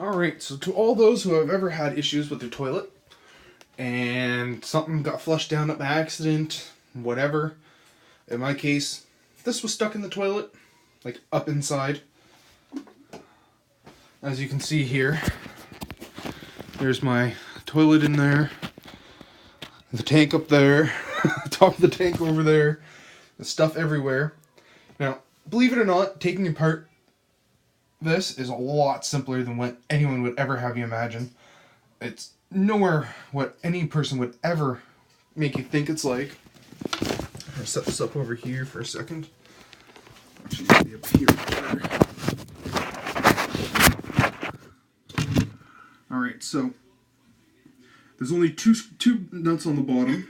Alright, so to all those who have ever had issues with their toilet, and something got flushed down by accident, whatever, in my case, this was stuck in the toilet, like up inside. As you can see here, there's my toilet in there, the tank up there, top of the tank over there, the stuff everywhere. Now, believe it or not, taking apart this is a lot simpler than what anyone would ever have you imagine. It's nowhere what any person would ever make you think it's like. I'm gonna set this up over here for a second. Actually, it'll be up here. Alright, so there's only two nuts on the bottom.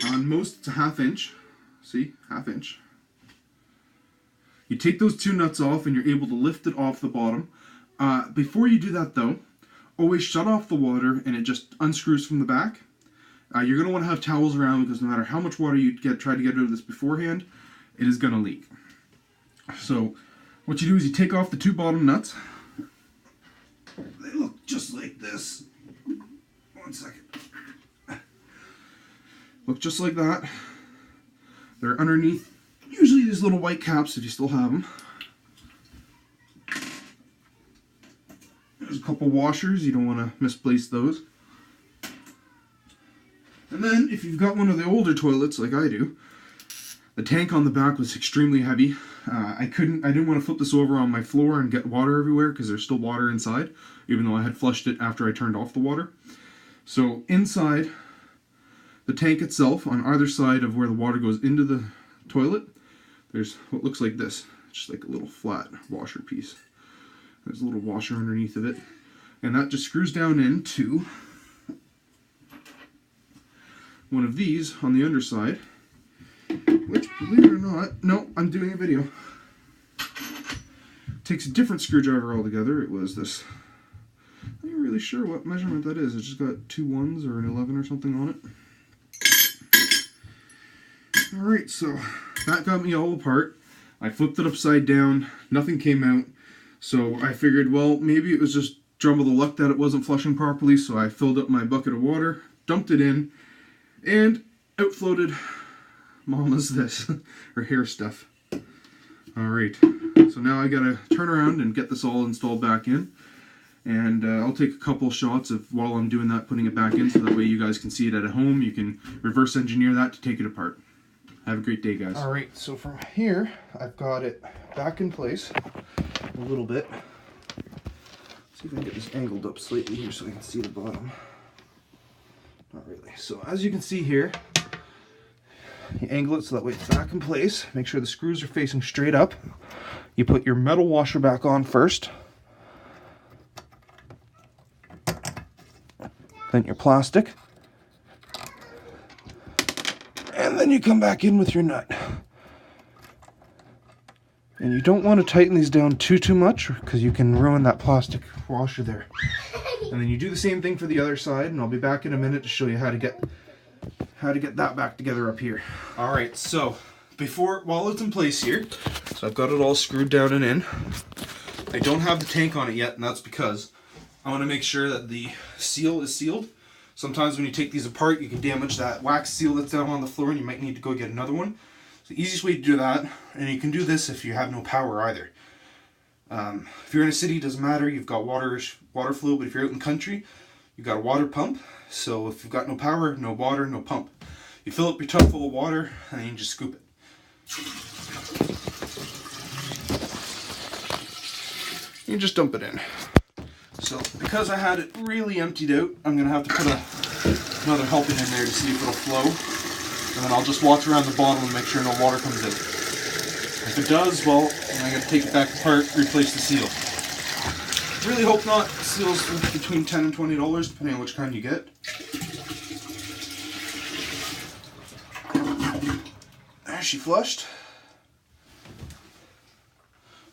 On most, it's a 1/2 inch. See? 1/2 inch. You take those 2 nuts off and you're able to lift it off the bottom. Before you do that though, always shut off the water and it just unscrews from the back. You're going to want to have towels around because no matter how much water you try to get rid of this beforehand, it is going to leak. So what you do is you take off the 2 bottom nuts. They look just like this. One second. Look just like that. They're underneath usually these little white caps if you still have them. There's a couple washers, you don't want to misplace those. And then if you've got one of the older toilets like I do, the tank on the back was extremely heavy. I didn't want to flip this over on my floor and get water everywhere because there's still water inside, even though I had flushed it after I turned off the water. So inside the tank itself, on either side of where the water goes into the toilet, there's what looks like this, just like a little flat washer piece. There's a little washer underneath of it, and that just screws down into one of these on the underside, which, believe it or not, no, I'm doing a video. Takes a different screwdriver altogether. It was this, I'm not really sure what measurement that is. It's just got 2 1s or an 11 or something on it. Alright, so that got me all apart. I flipped it upside down, nothing came out, so I figured, well, maybe it was just drum of the luck that it wasn't flushing properly, so I filled up my bucket of water, dumped it in, and out floated Mama's this, her hair stuff. Alright, so now I gotta turn around and get this all installed back in, and I'll take a couple shots of while I'm doing that, putting it back in, so that way you guys can see it at home. You can reverse engineer that to take it apart. Have a great day, guys. Alright, so from here, I've got it back in place a little bit. Let's see if I can get this angled up slightly here so I can see the bottom. Not really. So as you can see here, you angle it so that way it's back in place. Make sure the screws are facing straight up. You put your metal washer back on first. Then your plastic. And then you come back in with your nut. And you don't want to tighten these down too much because you can ruin that plastic washer there. And then you do the same thing for the other side, and I'll be back in a minute to show you how to get that back together up here. Alright, so while it's in place here, so I've got it all screwed down and in. I don't have the tank on it yet, and that's because I want to make sure that the seal is sealed. Sometimes when you take these apart, you can damage that wax seal that's down on the floor, and you might need to go get another one. So the easiest way to do that, and you can do this if you have no power either. If you're in a city, it doesn't matter, you've got water flow, but if you're out in the country, you've got a water pump. So if you've got no power, no water, no pump. You fill up your tub full of water, and then you just scoop it. You just dump it in. So, because I had it really emptied out, I'm going to have to put another helping in there to see if it'll flow. And then I'll just watch around the bottom and make sure no water comes out. If it does, well, then I got to take it back apart, replace the seal. Really hope not. The seal's between $10 and $20, depending on which kind you get. There, she flushed.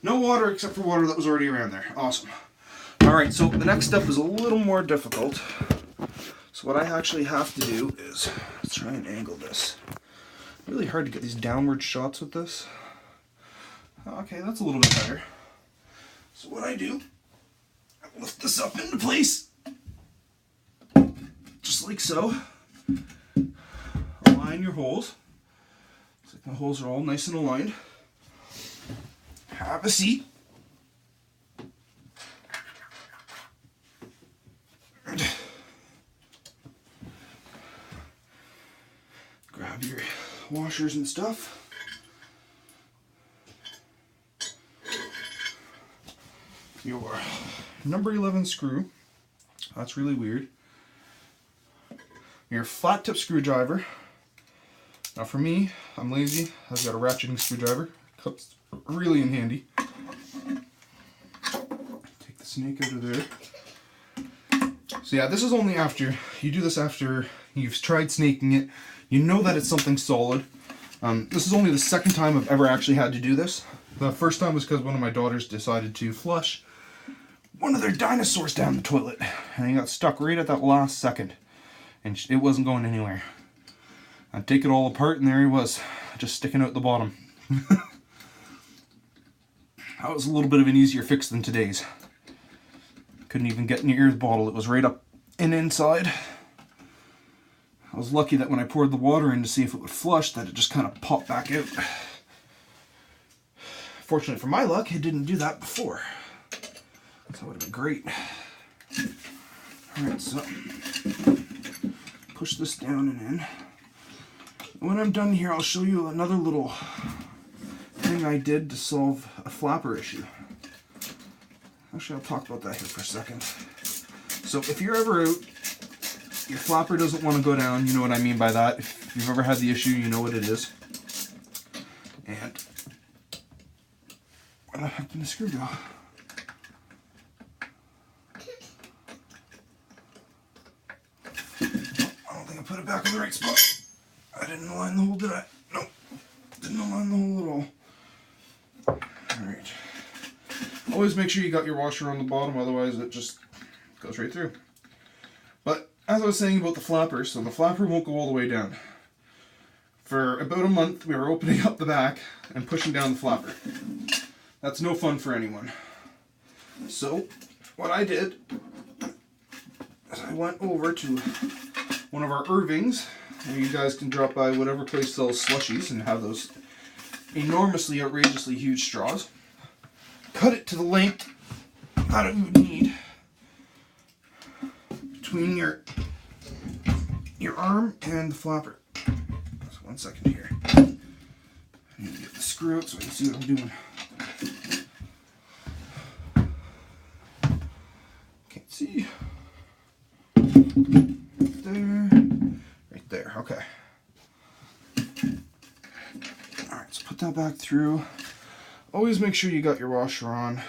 No water except for water that was already around there. Awesome. Alright, so the next step is a little more difficult. So what I actually have to do is, let's try and angle this. Really hard to get these downward shots with this. Okay, that's a little bit better. So what I do, I this up into place, just like so. Align your holes. Looks like my holes are all nice and aligned. Have a seat. Grab your washers and stuff. Your number 11 screw. That's really weird. Your flat tip screwdriver. Now for me, I'm lazy. I've got a ratcheting screwdriver. Comes really in handy. Take the snake out of there. So yeah, this is only after, you do this after you've tried snaking it. You know that it's something solid. This is only the second time I've ever actually had to do this. The first time was because one of my daughters decided to flush one of their dinosaurs down the toilet. And he got stuck right at that last second. And it wasn't going anywhere. I'd take it all apart and there he was, just sticking out the bottom. That was a little bit of an easier fix than today's. Couldn't even get near the bottle, it was right up and inside. I was lucky that when I poured the water in to see if it would flush, that it just kind of popped back out. Fortunately for my luck, it didn't do that before. So that would have been great. Alright, so push this down and in. When I'm done here, I'll show you another little thing I did to solve a flapper issue. Actually, I'll talk about that here for a second. So if you're ever out, your flapper doesn't want to go down, you know what I mean by that. If you've ever had the issue, you know what it is. And where the heck did the screw go? I don't think I put it back in the right spot. I didn't align the hole, did I? Nope. Didn't align the hole at all. Alright. Always make sure you got your washer on the bottom, otherwise it just goes right through. But as I was saying about the flapper, so the flapper won't go all the way down. For about a month we were opening up the back and pushing down the flapper. That's no fun for anyone. So what I did is I went over to one of our Irvings, and you guys can drop by whatever place sells slushies and have those enormously, outrageously huge straws. Cut it to the length that you would need between your arm and the flapper. So 1 second here. I need to get the screw out so I can see what I'm doing. Can't see. Right there, okay. Alright, so put that back through. Always make sure you got your washer on.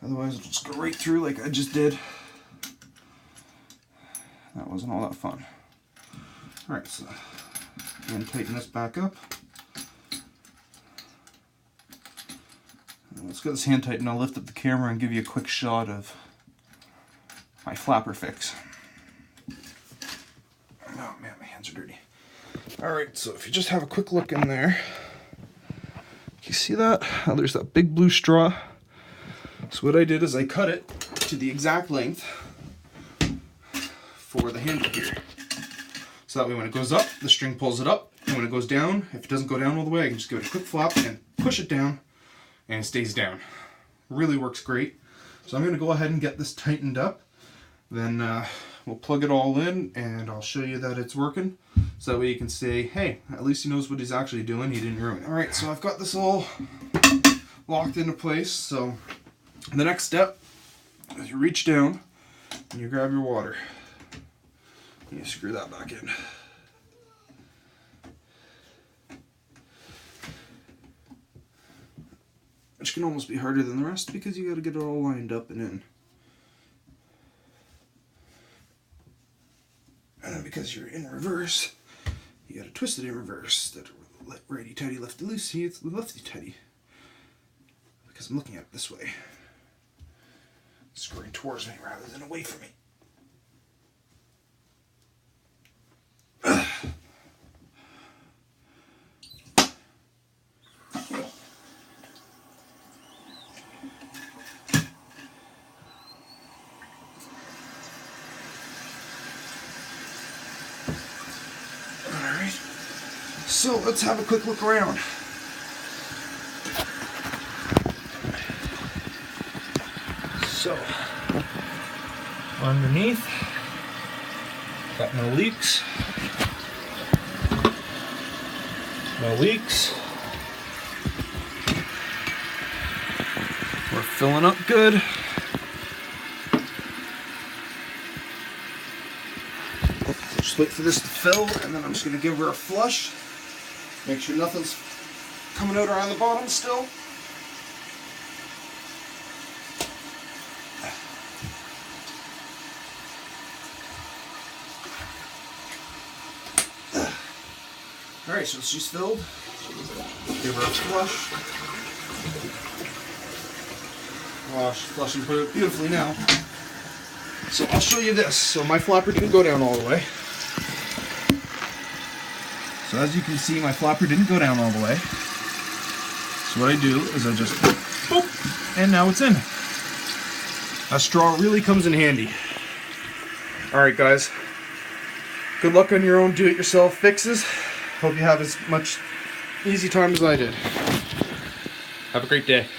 Otherwise it'll just go right through like I just did. That wasn't all that fun. Alright, so again, tighten this back up. And let's get this hand tightened. I'll lift up the camera and give you a quick shot of my flapper fix. Oh man, my hands are dirty. Alright, so if you just have a quick look in there, you see that? Oh, there's that big blue straw. So what I did is I cut it to the exact length for the handle here. So that way when it goes up, the string pulls it up, and when it goes down, if it doesn't go down all the way, I can just give it a quick flop and push it down, and it stays down. Really works great. So I'm going to go ahead and get this tightened up. Then we'll plug it all in, and I'll show you that it's working. So that way you can say, hey, at least he knows what he's actually doing. He didn't ruin it. Alright, so I've got this all locked into place. So the next step is you reach down and you grab your water. And you screw that back in. Which can almost be harder than the rest because you got to get it all lined up and in. And then because you're in reverse, you got to twist it in reverse. That righty tighty, lefty loosey. It's lefty tighty because I'm looking at it this way, screwing towards me rather than away from me. So let's have a quick look around. So, underneath, got no leaks. No leaks. We're filling up good. Just wait for this to fill, and then I'm just going to give her a flush. Make sure nothing's coming out around the bottom still. Alright, so she's filled. Give her a flush. Oh, she's flushing beautifully now. So I'll show you this. So my flapper didn't go down all the way. So as you can see, my flapper didn't go down all the way. So what I do is I just boop, and now it's in. A straw really comes in handy. Alright guys, good luck on your own do-it-yourself fixes. Hope you have as much easy time as I did. Have a great day.